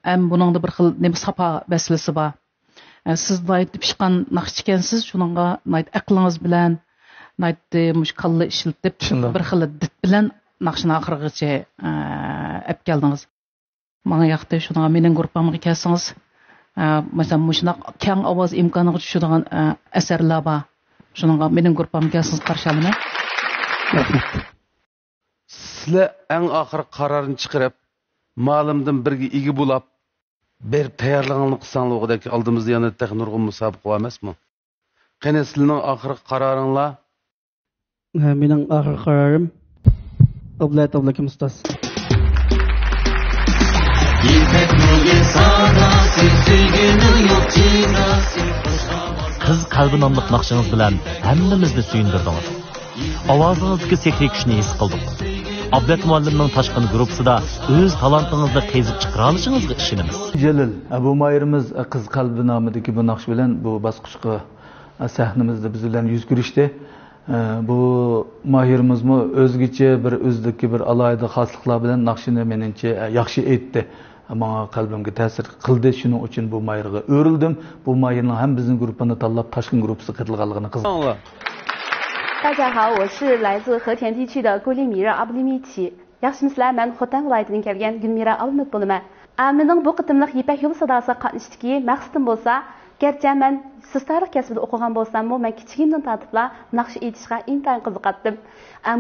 ham buningda bir xil nima safa masalasi bor. Siz aytib pishgan naqsh ekansiz, shuningga aqlingiz bilan mush kalla ishlatib bir xil dit bilan naqshni oxirigacha olib keldingiz. Menga yoqdi, shunga mening guruhimga kelsangiz, masalan, mushunaq keng ovoz imkoniga tushadigan asarlar bor. Shunga mening guruhimga kelsangiz qarshi olaman. sizlar eng oxiri qarorni chiqarib ma'lumdan birga ega bo'lib berib tayyorlig'ingni qilsanglar o'g'daki oldimizda yana taq nurg'un musobaqa emasmi? Qani sizlarning oxirgi qaroringlar? Mening oxirgi qarorim Ablakim ustoz. Qiz qalbi nomli naqshingiz bilan hammamizni suyundirdingiz. Ovozingizdagi sehriy kuchni his qildik. Ablat muallimning tashqin guruhida o'z talantingizni qezib chiqara olishingizga ishonamiz. Jalil, bu Mayirimiz qiz qalbi nomidagi bu naqsh bilan bu bosqichga sahnamizda biz bilan yuz ko'rishdi. Bu Mahirimizmi o'zgacha bir o'zdagi bir alohida xosliklar bilan naqshini meningcha yaxshi aytdi. Menga qalbimga ta'sir qildi. Shuning uchun bu Mayirga o'rildim. Bu Mayirning ham bizning guruhini tanlab tashqin guruhisiga kirganligini qiziqdim. 大家好，我是来自和田地区的桂林米热阿布里米奇。Yaxshimisilar, men Xotan viloyatidan kelgan Gulmira Almut bo'laman. Mening bu qitimliq Ipak yo'li sadosiga qatnashishdagi maqsadim bo'lsa, garchi men siz tarix kasbida o'qigan bo'lsam-mu, men kichigimdan tortibla naqsh aytishga intayin qiziqatdim.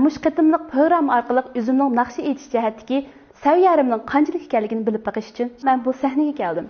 Mush qitimliq program orqali o'zimning naqsh aytish jihatdagi saviyarimning qanchalik ekanligini bilib baqish uchun men bu sahnaga keldim.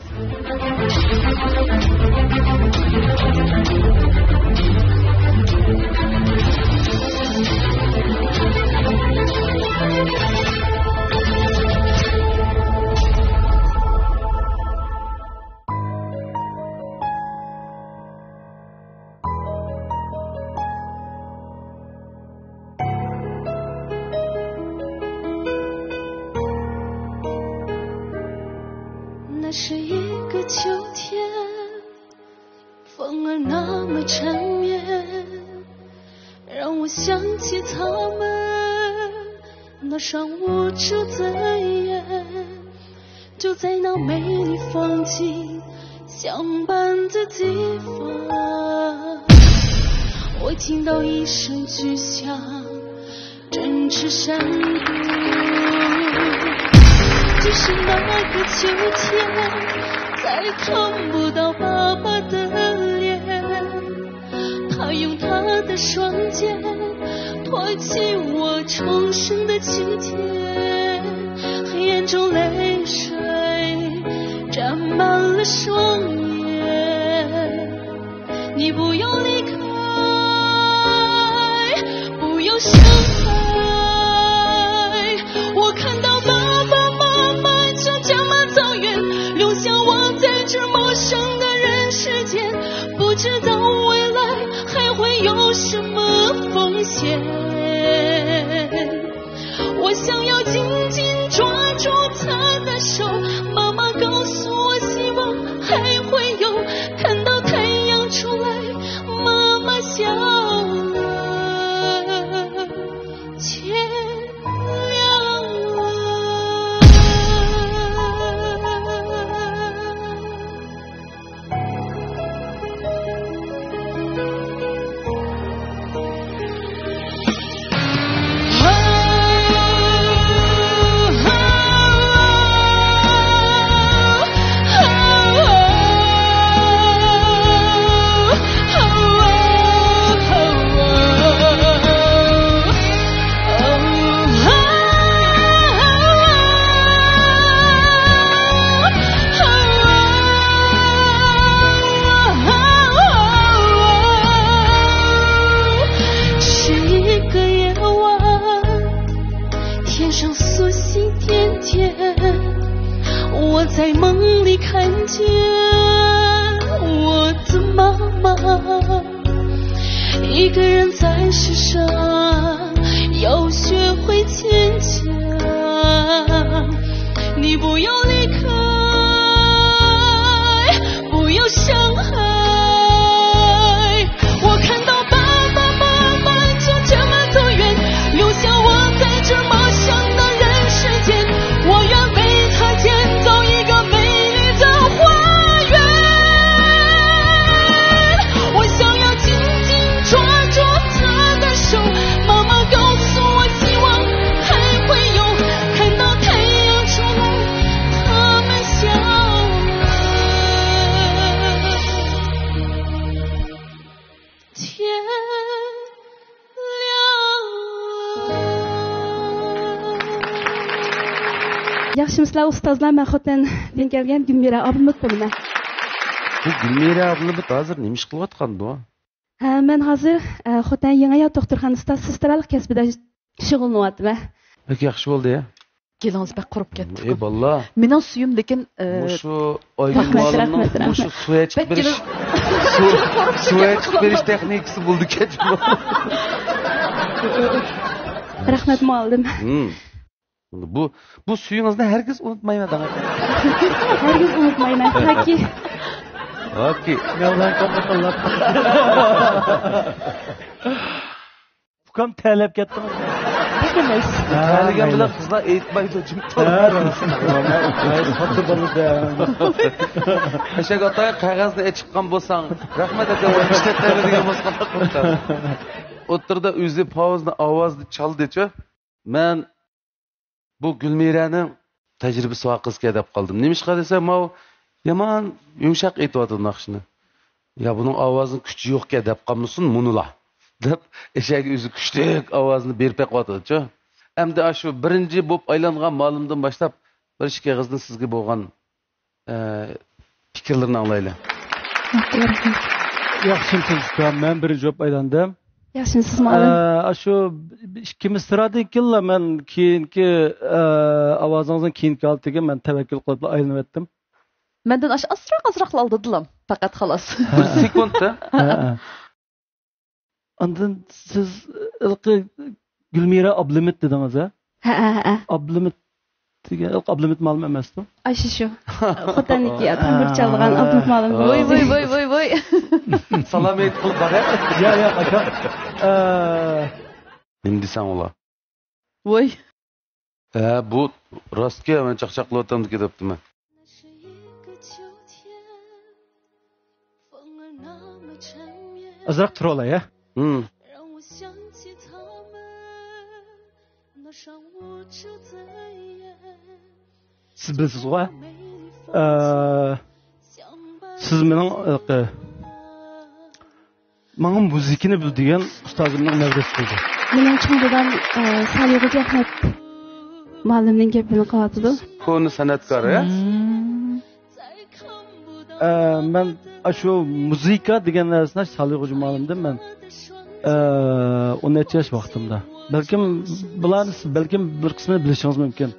听到一声巨响，振翅山谷。就是那个秋天，再看不到爸爸的脸。他用他的双肩托起我重生的起点，黑暗中泪水沾满了双眼。你不用离开。伤害，我看到爸爸妈妈就这么走远，留下我在这陌生的人世间，不知道未来还会有什么风险。我想要紧紧抓住他的手，妈妈告诉我希望还会有，看到太阳出来，妈妈笑了。在梦里看见我的妈妈，一个人在世上要学会坚强。你不要离开，不要伤害。我看到爸爸妈妈就这么走远，留下我在这陌生的人世间，我愿为他建造妈妈告诉我希望还 Yaxshimisilar ustozlar, men Xotandan kelgan Gulmira Abdulmut bo'laman. Bu Gulmira Abdulmut hozir nima ish qilyotgan bu? Men hozir Xotan yangi hayot doktorxonasida sestralik kasbida shug'ullanyapman. Pek yaxshi bo'ldi ya. Keliniz bak qurib ketdi. Ey balla. Mening suyum lekin Shu Oygul muallimning shu suv ichib berish suv ichib berish texnikasi bo'ldi ketdi. Rahmat muallim. Bu suyingizni hargiz unutmayman da. Hargiz unutmayman. Taki. Okey. Mevlan kapatallar. Fukam talep ketdiniz. Bakınız. Haligen bilen kızlar eğitmaydı cümle. Eşek ataya kağızda çıkan bolsan, rahmet ederim işletlerine diye bolsan kurtar. Oturda üzü pauzda avazını çaldı diyor. Ben bu Gülmira'nın tecrübesi hakkında edip kaldım. Neymiş kardeşim o yaman yumuşak eğitiyordu nakşını. Ya bunun avazının küçüğü yok ki edip kalmışsın munula. Dep eşek üzü küçük avazını berip qo'yadi cho. Endi shu birinchi bo'lib aylangan ma'lumdan boshlab bir ikki qizning sizga bo'lgan fikrlarini anglaylik. Yaxshimisiz, men birinchi bo'lib aylandim. Yaxshimisiz ma'lum. Shu ikkimiz siradagilar men keyingi ovozingizning keyingi oltiga men tavakkul qilib aylanib o'tdim. Mendan azroq aldırdılar. Fakat xalas. Bir sekundda. Ondan siz ilqi Gulmira Abdulmut dediniz ha? Ha. Abdulmut degan ilq Abdulmut ma'lum emasdi? Ayshi shu. Xotaniki tambur chalgan Abdulmut ma'lum. Voy. Salom aytib qilib bor. Ya aka. Nima desam ular? Voy. Bu rostga men chaqchaqlayotdim ketibdimi? Azroq tura olay, ya? Siz bilsiz o? Siz mening bana müzikini bildiğin ustazımın nevresim oldu. Mening chundadan Salih Ahmed muallimning gapini qilyapti. Konu sanatkor, ya? Ben şu müzika degan narsani Salih Hoca muallimdim ben. 17 yaş vaqtimda. Belki bir qismini bilishingiz mumkin.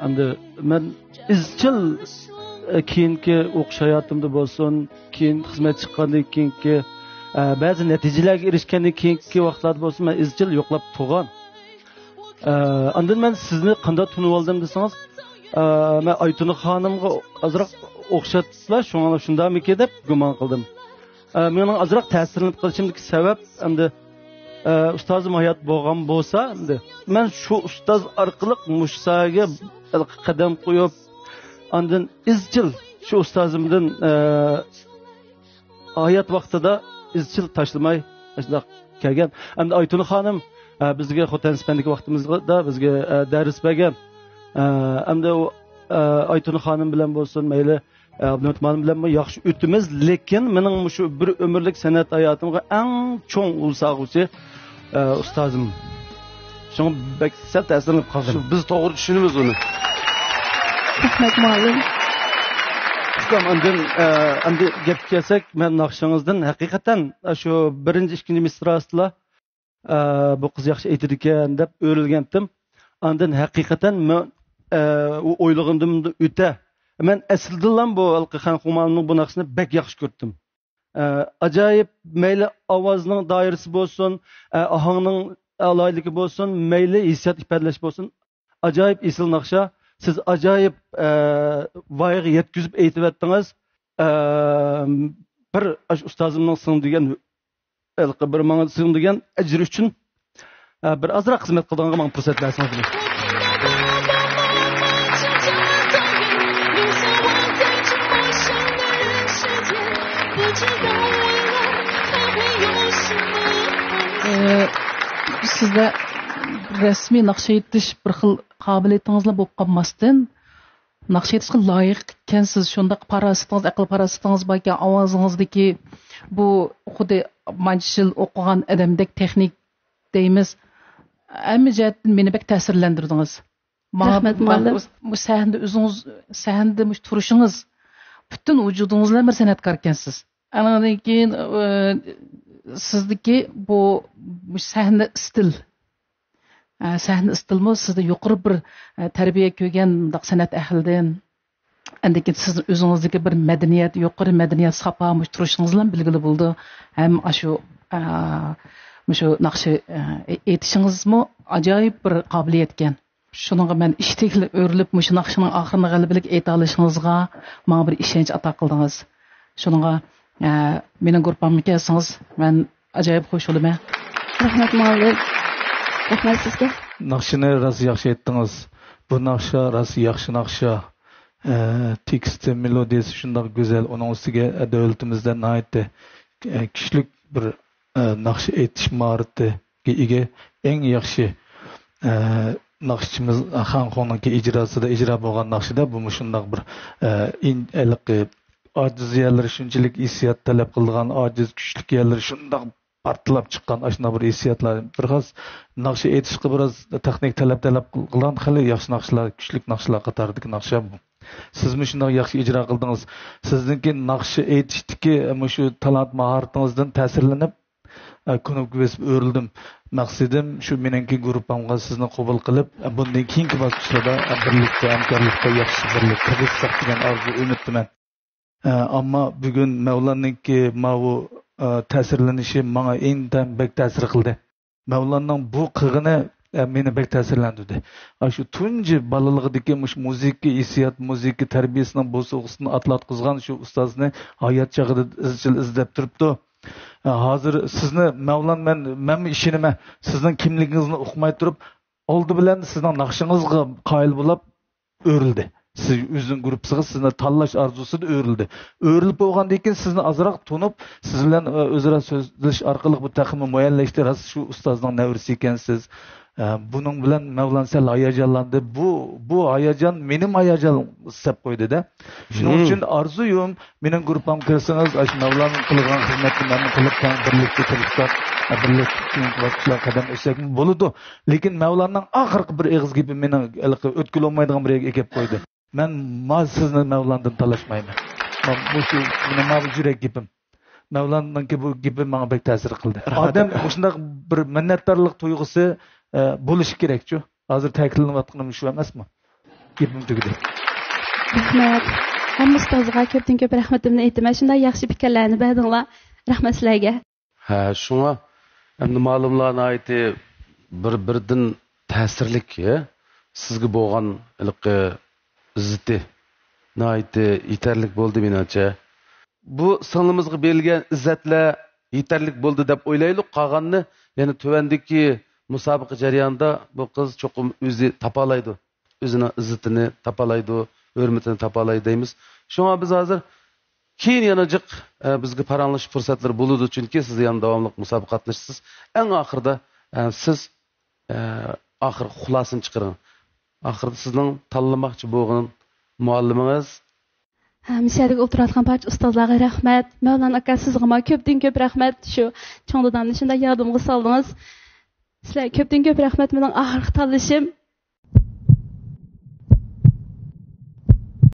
Endi men izchil keyingi o'qish hayotimda bo'lsin, keyin xizmat chiqqandan keyingi ba'zi natijalarga erishgandan keyingi vaqtlarda bo'lsin, men izchil yo'qlab turgan. Ondan men sizni qanday tunib oldim desangiz, men Aytuna xonimga azroq o'xshatdilar, shundamiki deb gumon qildim. Mening azroq ta'sirlanib qolishimdagi sabab endi ustozim hayot bo'lgan bo'lsa, endi men shu ustoz orqali mushsaga qadam qo'yib, ondan izchil shu ustozimdan hayot vaqtida izchil tashlamay shunday kelgan. Endi Aytuna xonim bizga Xotanspandagi vaqtimizda bizga dars bergan. Endi Aytuna xonim bilan bo'lsin, mayli Abdulmut muallim bilan yaxshi o'timiz, lekin mening shu bir umrlik san'at hayotimga eng cho'ng ulsag'uchi ustozim. Shunga bek sal ta'sirlanib qoldim. Biz to'g'ri tushunamiz uni. Rahmat muallim. Endi gap kelsak, men naqshingizdan haqiqatan shu birinchi, ikkinchi misrasida bu qiz yaxshi aytadi ekan deb o'rilgandim. Ondan haqiqatan men o'ylag'andim o'ta. Men asldan bu Alqixon Xumalning bu naqshini bek yaxshi ko'rdim. Ajoyib mayli ovozning doirasi bo'lsin, ohangning aloyligi bo'lsin, mayli hissiyot ifodalash bo'lsin, ajoyib esil naqsha. Siz ajoyib voyaga yetkazib aytibdingiz. Bir ustozimning singdigan bir menga singdigan ajr uchun bir azroq xizmat qilganga menga fursat bersangiz. Sizde resmi naqsha yetish bir xil qobiliyatingizlar bo'lib qolmasdan naqsha yetishga loyiq ekansiz. Shundaq parasitingiz, aql parasitingiz bor ekan, ovozingizdagi bu xuddi manchil o'qigan odamdek texnik deymiz. Hamma jihatdan meni bek ta'sirlantirdingiz. Rahmet muallim. Bu sahnada o'zingiz sahnada turishingiz butun vujudingizla bir san'atkor ekansiz. Anadan keyin sizniki bu sahna stil. Sahna stilmi sizda yuqori bir tarbiya ko'rgan san'at ahlidan Andaki siz o'zingizdagi bir madaniyat, yuqori madaniyat sapamış turishingiz bilan belgili bo'ldi. Ham shu naqshi aytishingizmi ajoyib bir qobiliyat ekan. Shuningga men ishtikli o'rilib, shu naqshining oxirini g'alabalik ayta olishingizga menga bir ishonch ato qildingiz. Shuningga mening guruhimga kelsangiz, men ajoyib xush bo'laman. Rahmat muallim. Rahmat sizga. Naqshini rosa yaxshi aytdingiz. Bu naqsha rosa yaxshi naqsha. Teksti, melodiyasi shunday go'zal. Uning ustiga davlatimizda nihoyatda kuchli bir naqshi aytish mahoratiga ega eng yaxshi naqshchimiz Xanxonning ijrosida ijro bo'lgan naqshida bu shunday bir ojiz yerlari shunchalik hissiyot talab qilgan, ojiz kuchli yerlari shunday partlab chiqqan ashuna bir hissiyotlar. Bir xos naqsh aytishga biroz texnik talab qilgan xili yaxshi naqshlar, kuchli naqshlar qatoridagi naqsha bu. Siz shunday yaxshi ijro qildingiz. Sizningki naqshi aytishdagi shu talant mahoratingizdan ta'sirlanib ko'nikib o'rildim. Maqsadim shu meningki guruhimga sizni qabul qilib, bundan keyingi bosqichlarda birlikda, hamkorlikda yaxshi birlik qilsak degan orzu umiddaman. Ammo bugun Mavlanninki bu ta'sirlanishi menga endan bek ta'sir qildi. Mavlanning bu qilg'ini meni bek ta'sirlantirdi. Shu tunji bolaligidagi muzika hissiyot, muzika tarbiyasining bu so'g'isini atlatqizgan shu ustozni hayot chog'ida izchil izlab turibdi. Hozir sizni Mavlan men ishonman, sizning kimligingizni o'qimay turib, oldi bilan sizning naqshingizga qoyil bo'lib o'rildi. Siz o'zining guruhingizga sizni tanlash arzusida o'rildi. O'rilib bo'lgandan keyin sizni azroq tunib, siz bilan o'zaro so'zlash orqali bu taqimni muayyanlashtirib, shu ustozning navrisi ekansiz. Bunun bilan Mavlan sal hayajonlandi. Bu hayajon mening hayajon hesab qo'ydi-da. Shuning uchun orzuyim mening guruhim kirsangiz, shu Mavlanning qilgan xizmatni men qilib birlikda tirishib, birlikda qadam o'tsak bo'ladi. Lekin Mavlanning oxirgi bir eg'iz gapi mening o'tkil olmaydigan bir gap qo'ydi. Men sizni Mavlandan talashmayman. Bu shu mening yurak gapim. Mavlanning bu gapi menga bek ta'sir qildi. Odam shunday bir minnatdorlik tuyg'usi bo'lishi kerak-ku. Hozir ta'kidlanayotganim shu emasmi? Gapim tugadi. Rahmat. Hamma ustozga ko'p rahmatimni aytaman. Shunday yaxshi fikrlarni berdinglar. Rahmat sizlarga. Shunga endi ma'lumlarni aytdi bir-biridan ta'sirlik, sizga bo'lgan izzati nihoyatda yetarlik bo'ldi menimcha. Bu singlimizga berilgan izzatlar yetarlik bo'ldi deb o'ylaylik. Qolganni, ya'ni tuvandagi musobaqa jarayonida bu qiz cho'qim o'zi topalaydi. O'zining izzatini topalaydi, hurmatini topalaydi deymiz. Shunga biz hozir keyin yana jiq bizga paranlash fursatlari bo'ladi, chunki siz ham davomli musobaqa qatnashsiz. Eng oxirida siz oxir xulosani chiqaring. Oxirida sizning tanlamoqchi bo'lgan muallimingiz Mishadik o'tirayotgan barcha ustozlarga rahmat. Mavlon aka sizga ko'p rahmat. Shu cho'ng dadamni shunday yordamga soldingiz. Sizlarga ko'p rahmat. Mening oxirgi tanlashim